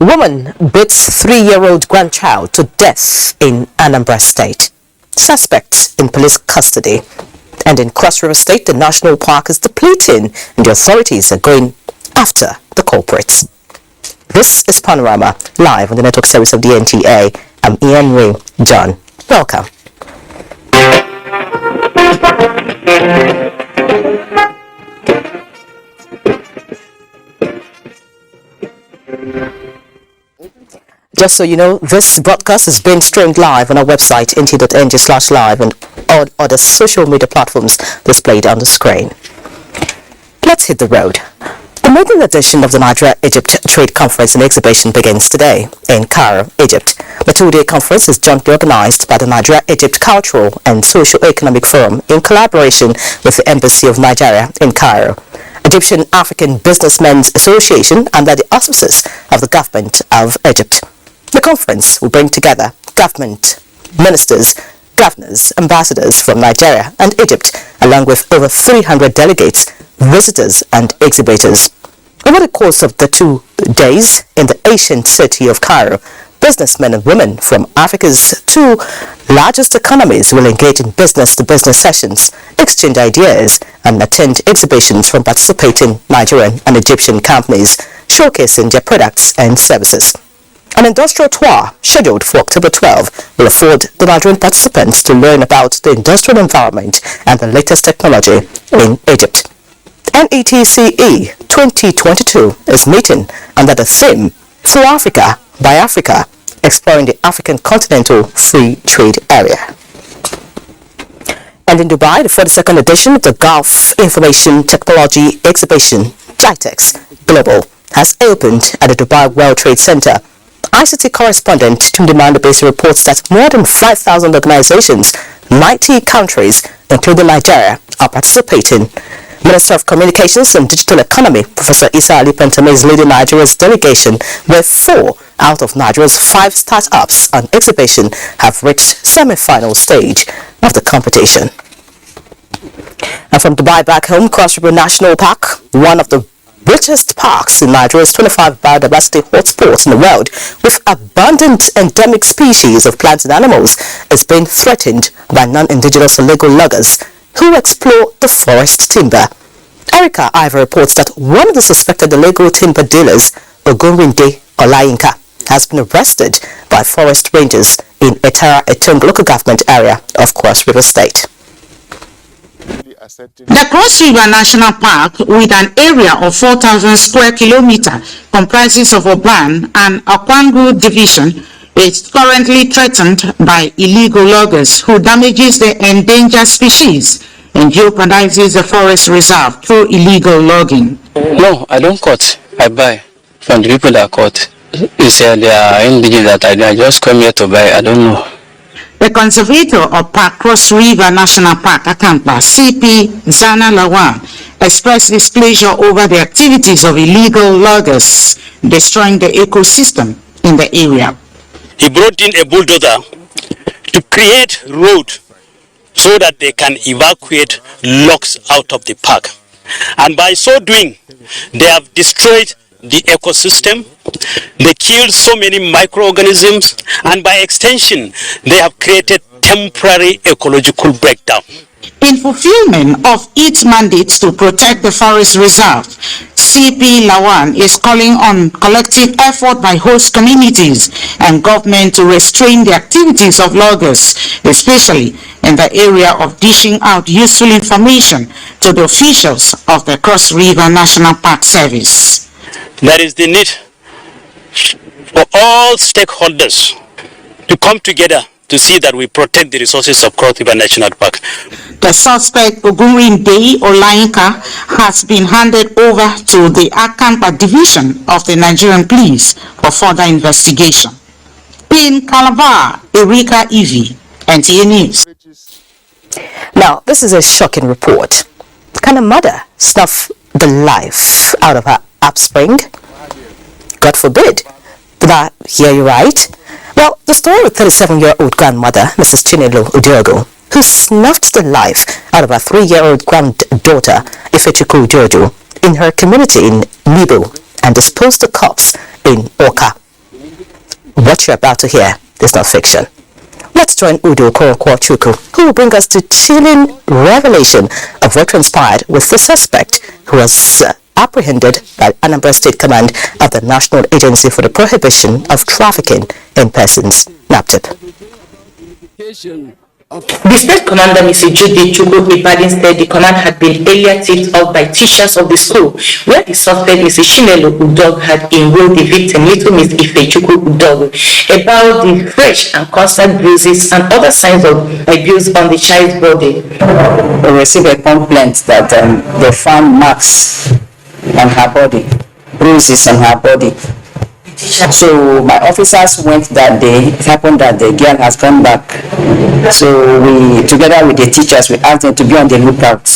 Woman beats 3-year-old grandchild to death in Anambra State. Suspects in police custody. And in Cross River State, the national park is depleting and the authorities are going after the culprits. This is Panorama, live on the network service of the NTA. I'm Ian Ray John. Welcome. Just so you know, this broadcast is being streamed live on our website, nt.ng/live, and all other social media platforms displayed on the screen. Let's hit the road. The maiden edition of the Nigeria-Egypt Trade Conference and Exhibition begins today in Cairo, Egypt. The two-day conference is jointly organized by the Nigeria-Egypt Cultural and Socio-Economic Forum in collaboration with the Embassy of Nigeria in Cairo, Egyptian African Businessmen's Association, under the auspices of the government of Egypt. The conference will bring together government, ministers, governors, ambassadors from Nigeria and Egypt, along with over 300 delegates, visitors and exhibitors. Over the course of the 2 days in the ancient city of Cairo, businessmen and women from Africa's two largest economies will engage in business-to-business sessions, exchange ideas, and attend exhibitions from participating Nigerian and Egyptian companies, showcasing their products and services. An industrial tour scheduled for October 12 will afford the Nigerian participants to learn about the industrial environment and the latest technology in Egypt. NETCE 2022 is meeting under the theme Through Africa, by Africa, exploring the African continental free trade area. And in Dubai, the 42nd edition of the Gulf Information Technology Exhibition, GITEX Global, has opened at the Dubai World Trade Center. ICT correspondent Tunde Mandabese reports that more than 5,000 organizations, 90 countries, including Nigeria, are participating. Minister of Communications and Digital Economy, Professor Isa Ali Pentame, is leading Nigeria's delegation, where 4 out of Nigeria's 5 startups on exhibition have reached semi-final stage of the competition. And from Dubai back home, Cross River National Park, one of the richest parks in Nigeria's 25 biodiversity hotspots in the world, with abundant endemic species of plants and animals, is being threatened by non-indigenous illegal loggers who explore the forest timber. Erica Ivor reports that one of the suspected illegal timber dealers, Ogunrinde Olayinka, has been arrested by forest rangers in Etara Etung local government area of Cross River State. The Cross River National Park, with an area of 4,000 square kilometers, comprises of Oban and Akwangu Division, is currently threatened by illegal loggers who damages the endangered species and jeopardizes the forest reserve through illegal logging. No, I don't cut. I buy from the people that cut. It's they are indigenous that I just come here to buy. I don't know. The conservator of Park Cross River National Park, Akampa, CP Zana Lawan, expressed displeasure over the activities of illegal loggers destroying the ecosystem in the area. He brought in a bulldozer to create road so that they can evacuate logs out of the park. And by so doing, they have destroyed the ecosystem, they killed so many microorganisms, and by extension, they have created temporary ecological breakdown. In fulfillment of its mandates to protect the forest reserve, CP Lawan is calling on collective effort by host communities and government to restrain the activities of loggers, especially in the area of dishing out useful information to the officials of the Cross River National Park Service. There is the need for all stakeholders to come together to see that we protect the resources of Cross River National Park. The suspect, Ogunrinde Olayinka, has been handed over to the Akampa Division of the Nigerian Police for further investigation. In Calabar, Erica Ivy, NTA News. Now, this is a shocking report. Can a mother snuff the life out of her offspring? God forbid. Did I hear you right? Well, the story of 37-year-old grandmother, Mrs. Chinelo Udiogo, who snuffed the life out of her 3-year-old granddaughter, Ifechukwu Jojo, in her community in Nibo and disposed the corpse in Oka, What you're about to hear is not fiction. Let's join Udo Korokwachuku, who will bring us the chilling revelation of what transpired with the suspect who was apprehended by Anambra State Command of the National Agency for the Prohibition of Trafficking in Persons, NAPTIP. The State Commander, Mrs. Judy Chukwu Ibadan, said the command had been earlier tipped off by teachers of the school, where the suspect, Mrs. Chinelo Udog, had enrolled the victim, little Miss Ife Chukwu Udog, about the fresh and constant bruises and other signs of abuse on the child's body. We received a complaint that they found marks on her body, bruises on her body. So my officers went that day. It happened that the girl has come back. So we, together with the teachers, we asked them to be on the lookout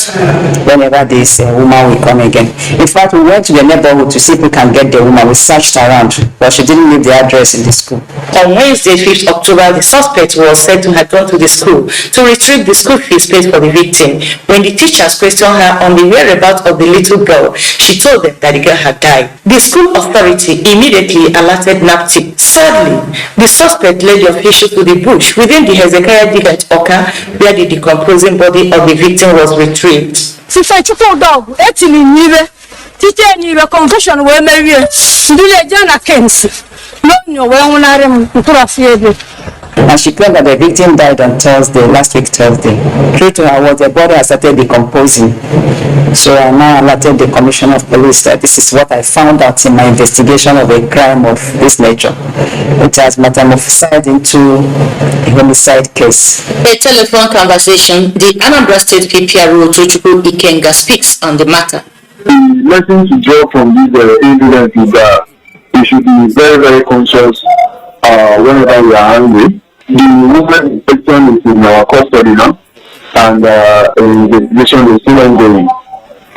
whenever this woman will come again. In fact, we went to the neighborhood to see if we can get the woman. We searched around, but she didn't leave the address in the school. On Wednesday, 5th October, the suspect was said to have gone to the school to retrieve the school fees paid for the victim. When the teachers questioned her on the whereabouts of the little girl, she told them that the girl had died. The school authority immediately alerted NAPTIP. Sadly, the suspect led the official to the bush within the Hezekiah Divet Oka, where the decomposing body of the victim was retrieved. And she claimed that the victim died on Thursday, last week Thursday. True to her words, the body has started decomposing. So I now alerted the Commissioner of Police that this is what I found out in my investigation of a crime of this nature. It has metamorphosed into a homicide case. A telephone conversation, the Anambra State PPRO Tochukwu Ikenga speaks on the matter. The lesson to draw from this incident is that we should be very, very conscious whenever we are angry. The woman in question is in our custody now, and the investigation is still ongoing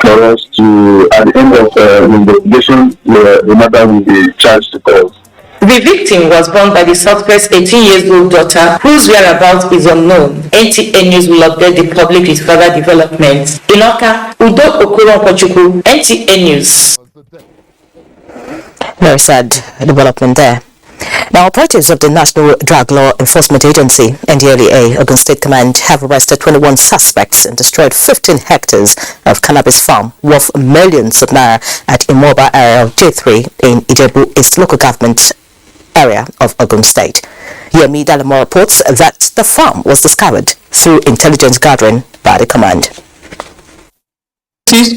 for us to, at the end of the investigation, the matter will be charged to court. The victim was born by the suspect's 18-year-old daughter, whose whereabouts is unknown. NTA News will update the public with further developments. In Oka, Udo Okoronkwochukwu, NTA News. Very sad development there. Now, operatives of the National Drug Law Enforcement Agency, NDLEA, Ogun State Command, have arrested 21 suspects and destroyed 15 hectares of cannabis farm worth millions of naira at Imoba area of J3 in Ijebu East local government area of Ogun State. Yemi Dalamo reports that the farm was discovered through intelligence gathering by the command.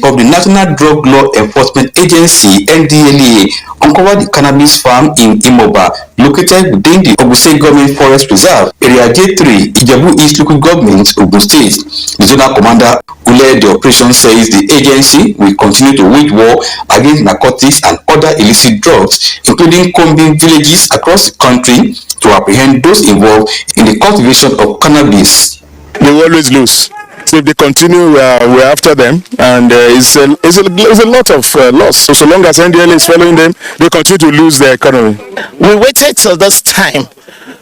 Of the National Drug Law Enforcement Agency (NDLEA) uncovered the cannabis farm in Imoba, located within the Ogun State Government Forest Reserve, Area J3, Ijebu East Local Government, Ogun State. The zonal commander who led the operation says the agency will continue to wage war against narcotics and other illicit drugs, including combing villages across the country to apprehend those involved in the cultivation of cannabis. They will always lose. So if they continue, we're after them, and it's a lot of loss. So long as NDL is following them, they continue to lose their economy. We waited till this time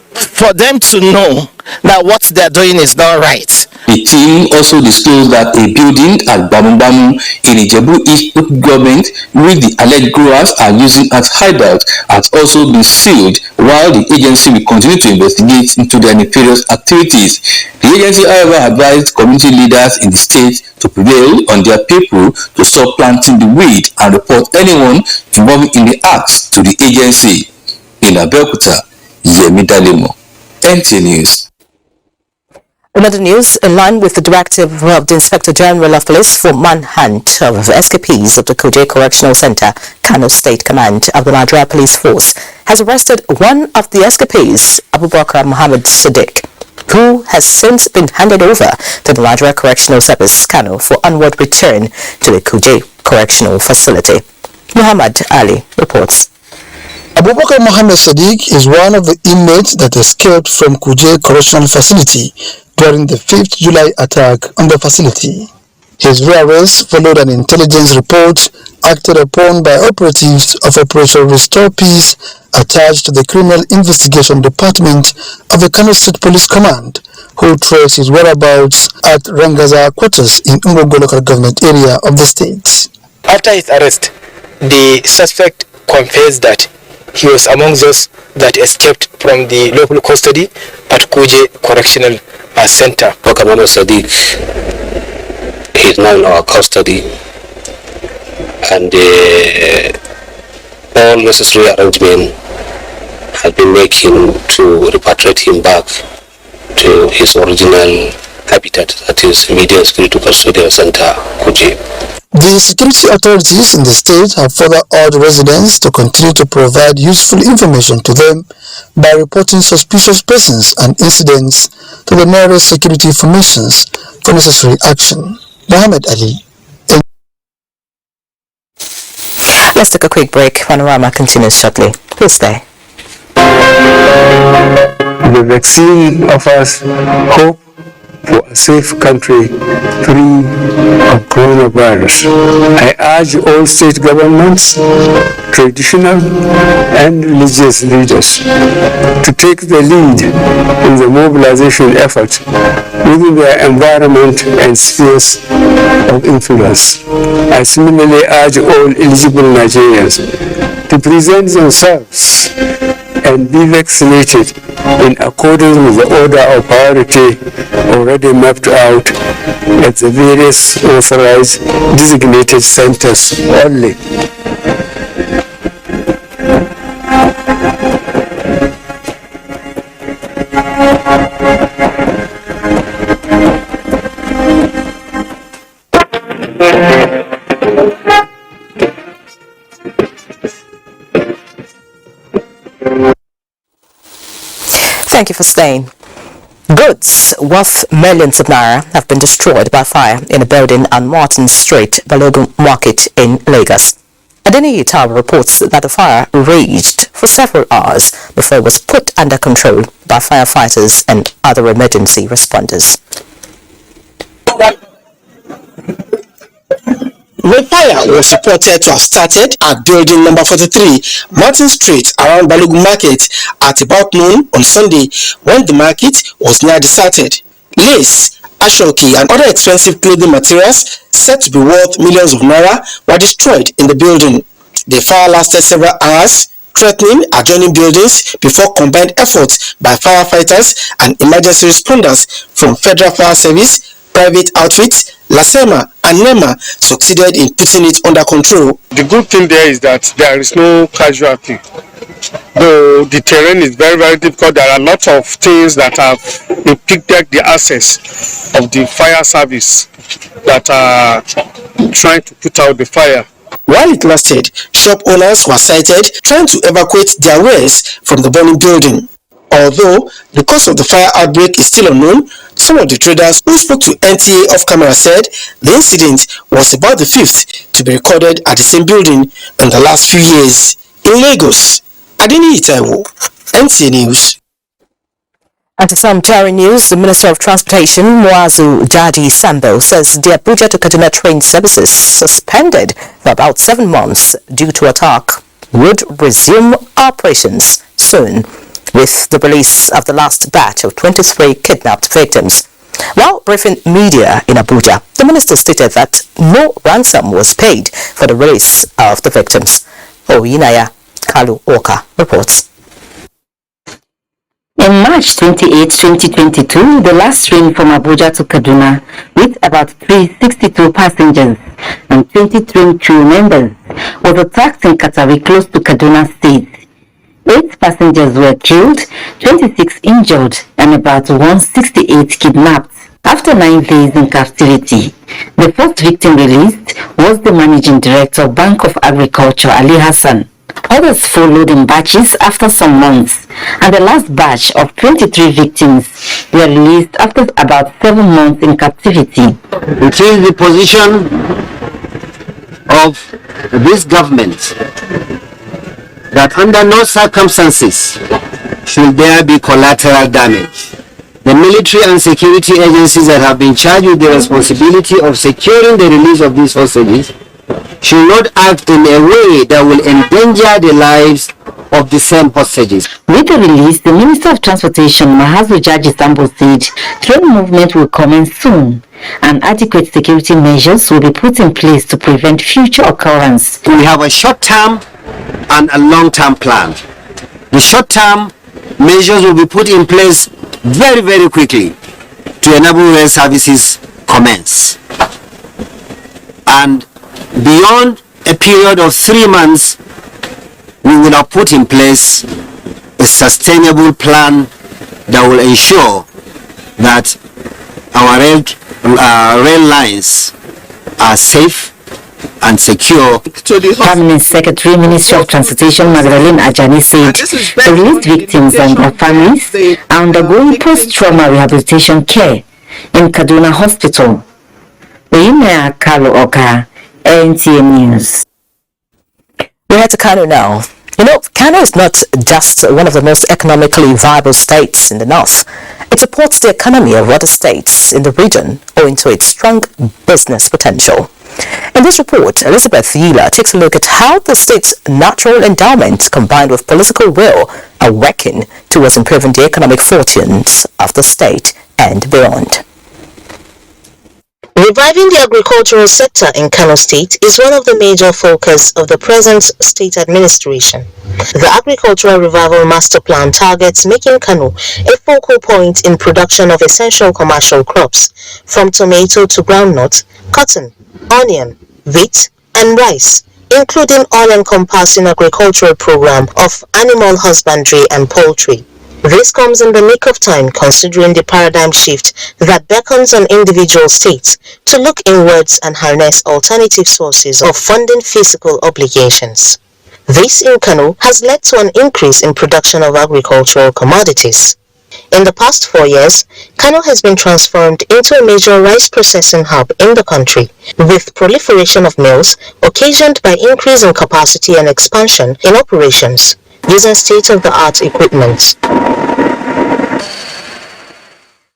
for them to know that what they're doing is not right. The team also disclosed that a building at Bamumbamu in Ijebu East Local Government, which the alleged growers are using as hideout, has also been sealed, while the agency will continue to investigate into their nefarious activities. The agency, however, advised community leaders in the state to prevail on their people to stop planting the weed and report anyone involved in the acts to the agency. In Abuja, Yemi Dalemo, NTA News. Another news, in line with the directive of the Inspector General of Police for manhunt of escapees of the Kuje Correctional Center, Kano State Command of the Nigeria Police Force has arrested one of the escapees, Abubakar Muhammad Sadiq, who has since been handed over to the Nigeria Correctional Service, Kano, for onward return to the Kuje Correctional Facility. Muhammad Ali reports. Abubakar Muhammad Sadiq is one of the inmates that escaped from Kuje Correctional Facility during the 5th July attack on the facility. His rearrest followed an intelligence report acted upon by operatives of Operation Restore Peace attached to the Criminal Investigation Department of the Kano State Police Command, who traced his whereabouts at Rangaza quarters in Ungogo local government area of the state. After his arrest, the suspect confessed that he was among those that escaped from the local custody at Kuje Correctional Center. Dr. Mohammed Sadiq is now in our custody, and all necessary arrangements have been making to repatriate him back to his original habitat, that is Median Security Custodial Center, Kuje. The security authorities in the state have further urged residents to continue to provide useful information to them by reporting suspicious persons and incidents to the nearest security formations for necessary action. Mohammed Ali. Let's take a quick break. Panorama continues shortly. Please stay. The vaccine offers hope for a safe country free of coronavirus. I urge all state governments, traditional and religious leaders to take the lead in the mobilization effort within their environment and spheres of influence. I similarly urge all eligible Nigerians to present themselves and be vaccinated in accordance with the order of priority already mapped out at the various authorized designated centers only. Thank you for staying. Goods worth millions of naira have been destroyed by fire in a building on Martin Street, Balogun Market in Lagos. Adeniyi Tower reports that the fire raged for several hours before it was put under control by firefighters and other emergency responders. The fire was reported to have started at building number 43, Martin Street, around Balogun Market at about noon on Sunday when the market was now deserted. Lace, ashoki and other expensive clothing materials said to be worth millions of naira were destroyed in the building. The fire lasted several hours, threatening adjoining buildings before combined efforts by firefighters and emergency responders from Federal Fire Service, private outfits, Lasema and NEMA succeeded in putting it under control. The good thing there is that there is no casualty. Though the terrain is very, very difficult, there are lots of things that have impeded the access of the fire service that are trying to put out the fire. While it lasted, shop owners were sighted trying to evacuate their wares from the burning building. Although the cause of the fire outbreak is still unknown, some of the traders who spoke to NTA off camera said the incident was about the fifth to be recorded at the same building in the last few years. In Lagos, Adeniyi Taiwo, NTA News. And to some jarring news, the Minister of Transportation, Muazu Jaji Sambo, says the Abuja to Kaduna train services suspended for about 7 months due to attack would resume operations soon, with the release of the last batch of 23 kidnapped victims. While briefing media in Abuja, the minister stated that no ransom was paid for the release of the victims. Oyinaya Kalu Oka reports. In March 28, 2022, the last train from Abuja to Kaduna with about 362 passengers and 23 crew members was attacked in Katawi close to Kaduna State. 8 passengers were killed, 26 injured, and about 168 kidnapped. After 9 days in captivity, the first victim released was the Managing Director of Bank of Agriculture, Ali Hassan. Others followed in batches after some months, and the last batch of 23 victims were released after about 7 months in captivity. It is the position of this government that under no circumstances should there be collateral damage. The military and security agencies that have been charged with the responsibility of securing the release of these hostages should not act in a way that will endanger the lives of the same hostages. With the release, the Minister of Transportation, Muazu Jaji Sambo, said train movement will commence soon and adequate security measures will be put in place to prevent future occurrence. We have a short-term and a long-term plan. The short-term measures will be put in place very, very quickly to enable rail services commence. And beyond a period of 3 months, we will have put in place a sustainable plan that will ensure that our rail lines are safe and secure. Permanent Secretary, Ministry of Transportation, Magdalene Ajani said the released victims and their families are undergoing post-trauma rehabilitation care in Kaduna Hospital. Oyinaya Kalo Oka, NTA News. We head to Kano now. You know, Kano is not just one of the most economically viable states in the north. It supports the economy of other states in the region owing to its strong business potential. In this report, Elizabeth Yila takes a look at how the state's natural endowment combined with political will are working towards improving the economic fortunes of the state and beyond. Reviving the agricultural sector in Kano State is one of the major focus of the present state administration. The Agricultural Revival Master Plan targets making Kano a focal point in production of essential commercial crops, from tomato to groundnut, cotton, onion, wheat, and rice, including all-encompassing agricultural program of animal husbandry and poultry. This comes in the nick of time considering the paradigm shift that beckons on individual states to look inwards and harness alternative sources of funding fiscal obligations. This in Kano has led to an increase in production of agricultural commodities. In the past 4 years, Kano has been transformed into a major rice processing hub in the country, with proliferation of mills occasioned by increase in capacity and expansion in operations, using state-of-the-art equipment.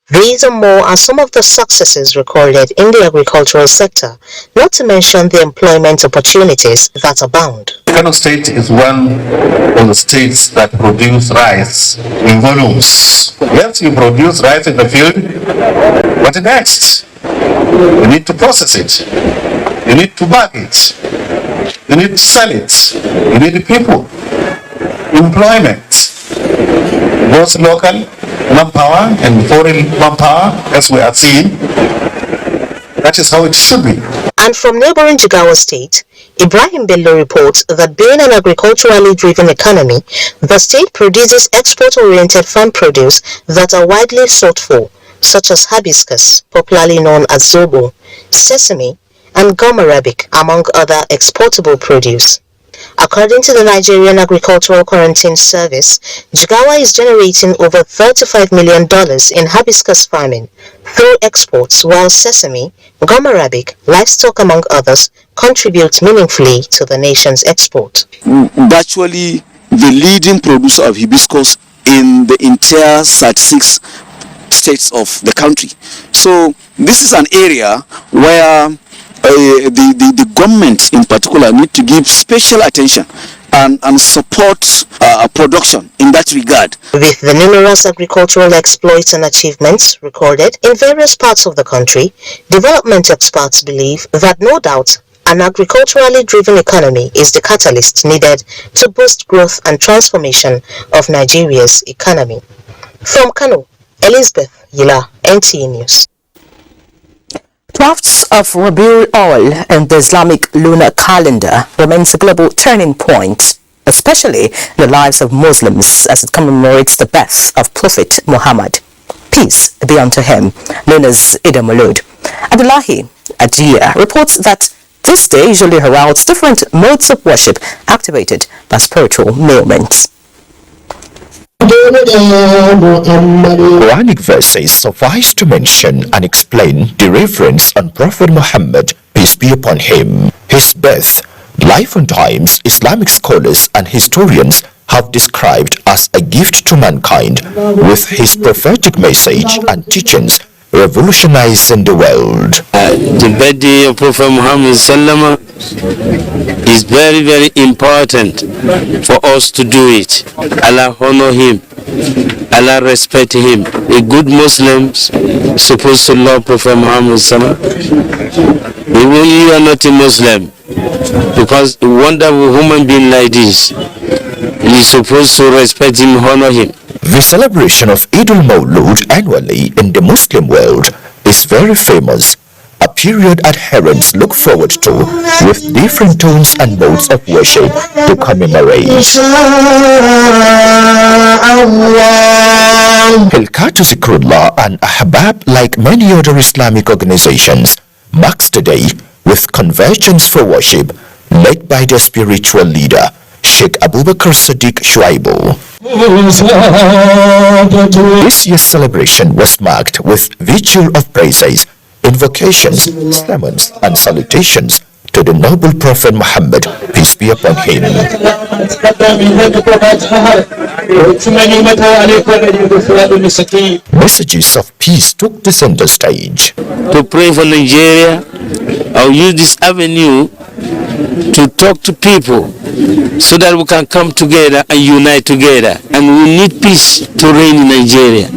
These and more are some of the successes recorded in the agricultural sector, not to mention the employment opportunities that abound. Kano State is one of the states that produce rice in volumes. Yes, you produce rice in the field, what next? You need to process it. You need to bag it. You need to sell it. You need people. Employment, both local manpower and foreign manpower, as we are seeing. That is how it should be. And from neighboring Jigawa State, Ibrahim Bello reports that being an agriculturally driven economy, the state produces export-oriented farm produce that are widely sought for, such as hibiscus, popularly known as zobo, sesame, and gum arabic, among other exportable produce. According to the Nigerian Agricultural Quarantine Service, Jigawa is generating over $35 million in hibiscus farming through exports, while sesame, gum arabic, livestock among others contribute meaningfully to the nation's export. Virtually the leading producer of hibiscus in the entire 36 states of the country. So this is an area where the government in particular need to give special attention and support production in that regard. With the numerous agricultural exploits and achievements recorded in various parts of the country, development experts believe that no doubt an agriculturally driven economy is the catalyst needed to boost growth and transformation of Nigeria's economy. From Kano, Elizabeth Yila, NTA News. Drafts of Rabiul Awal and the Islamic lunar calendar remains a global turning point, especially in the lives of Muslims as it commemorates the birth of Prophet Muhammad. Peace be unto him, known as Eid al-Maulud. Abdullahi Ajiya reports that this day usually heralds different modes of worship activated by spiritual movements. Quranic verses suffice to mention and explain the reference on Prophet Muhammad, peace be upon him. His birth, life and times, Islamic scholars and historians have described as a gift to mankind, with his prophetic message and teachings revolutionizing the world. The birthday of Prophet Muhammad Sallama is very, very important for us to do it. Allah honor him. Allah respect him. A good Muslim supposed to love Prophet Muhammad Sallama. Even you are not a Muslim, because a wonderful human being like this, you're supposed to respect him, honor him. The celebration of Eid al-Mawlud annually in the Muslim world is very famous, a period adherents look forward to with different tones and modes of worship to commemorate. Hilkatu Zikrullah and Ahbab, like many other Islamic organizations, marks the day with convergence for worship led by their spiritual leader, Sheikh Abubakar Sadiq Shuaibu. This year's celebration was marked with vigil of praises, invocations, sermons, and salutations to the noble Prophet Muhammad, peace be upon him. Messages of peace took the center stage. To pray for Nigeria, I'll use this avenue to talk to people so that we can come together and unite together. And we need peace to reign in Nigeria.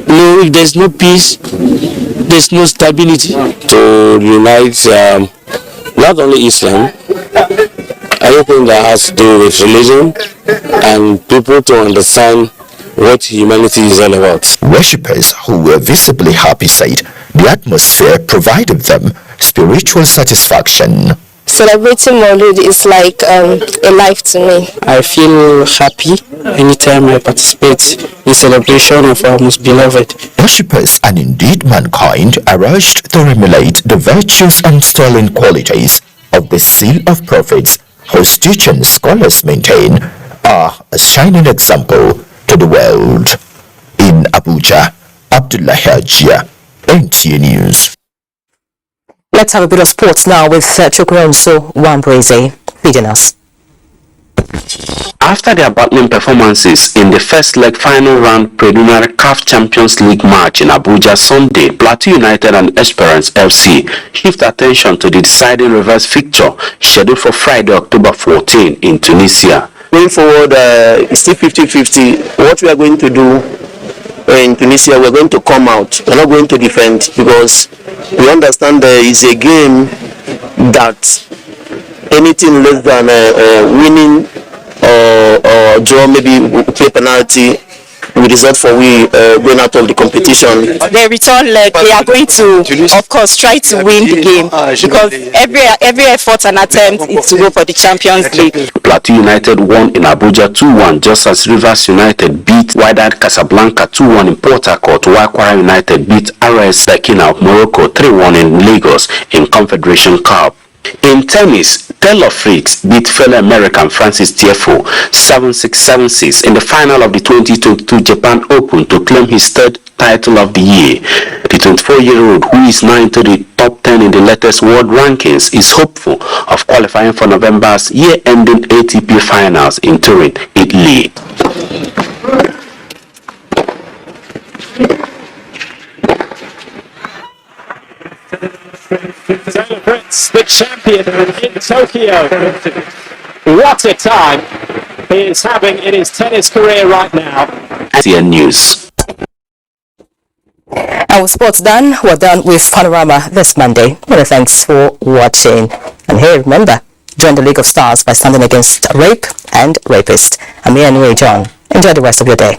No, if there's no peace, there's no stability. To unite not only Islam, anything that has to do with religion, and people to understand what humanity is all about. Worshippers who were visibly happy said the atmosphere provided them spiritual satisfaction. Celebrating Maulud is like a life to me. I feel happy anytime I participate in celebration of our most beloved. Worshippers and indeed mankind are urged to emulate the virtues and sterling qualities of the seal of prophets, whose teachings scholars maintain are a shining example to the world. In Abuja, Abdullah Hajia, NTA News. Let's have a bit of sports now with Chukronso Wambreze feeding us. After their battling performances in the first leg final round preliminary CAF Champions League match in Abuja Sunday, Plateau United and Esperance FC shift attention to the deciding reverse fixture scheduled for Friday, October 14 in Tunisia. Going forward, it's still 50-50. What we are going to do in Tunisia, we're going to come out. We're not going to defend, because we understand there is a game that anything less than winning or draw, maybe play penalty, will result for we going out of the competition. The return leg, they are going to, of course, try to win the game, because every effort and attempt is to go for the Champions League. Plateau United won in Abuja 2-1, just as Rivers United beat Wydad Casablanca 2-1 in Port Harcourt, while Kwara United beat RS Sekina of Morocco 3-1 in Lagos in Confederation Cup. In tennis, Taylor Fritz beat fellow American Francis Tiafoe 7-6, 7-6 in the final of the 2022 Japan Open to claim his third title of the year. The 24-year-old, who is now into the top 10 in the latest world rankings, is hopeful of qualifying for November's year-ending ATP finals in Turin, Italy. Taylor Fritz, the champion in Tokyo. What a time he is having in his tennis career right now. NTA News. Our sports done. We're done with Panorama this Monday. Many thanks for watching. And here, remember, join the League of Stars by standing against rape and rapists. I'm here anyway, John. Enjoy the rest of your day.